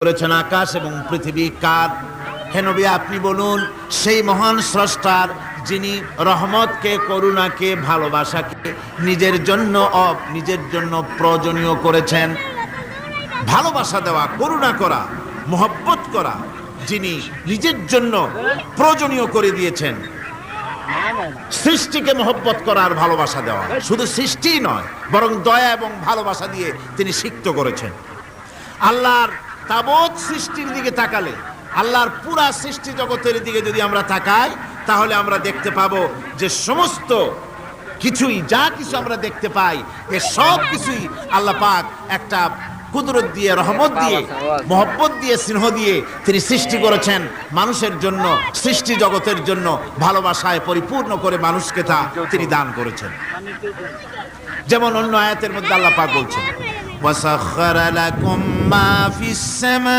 করেছেন আকাশ এবং পৃথিবী কার? হে নবী, আপনি বলুন সেই মহান স্রষ্টার যিনি রহমতকে, করুণাকে, ভালোবাসাকে নিজের জন্য প্রয়োজনীয় করেছেন। ভালোবাসা দেওয়া, করুণা করা, মহব্বত করা যিনি নিজের জন্য প্রয়োজনীয় করে দিয়েছেন। সৃষ্টিকে মহব্বত করা আর ভালোবাসা দেওয়া, শুধু সৃষ্টি নয় বরং দয়া এবং ভালোবাসা দিয়ে তিনি সিক্ত করেছেন। আল্লাহর তাবৎ সৃষ্টির দিকে তাকালে, আল্লাহর পুরা সৃষ্টি জগতের দিকে যদি আমরা তাকাই, তাহলে আমরা দেখতে পাবো যে সমস্ত কিছুই, যা কিছু আমরা দেখতে পাই, এ সব কিছুই আল্লাহ পাক একটা কুদরত দিয়ে, রহমত দিয়ে, মহব্বত দিয়ে, স্নেহ দিয়ে তিনি সৃষ্টি করেছেন মানুষের জন্য, সৃষ্টি জগতের জন্য। ভালোবাসায় পরিপূর্ণ করে মানুষকে তা তিনি দান করেছেন। যেমন অন্য আয়াতের মধ্যে আল্লাহ পাক বলছেন, ওয়াসাখখারা লাকুম মা ফিস সামা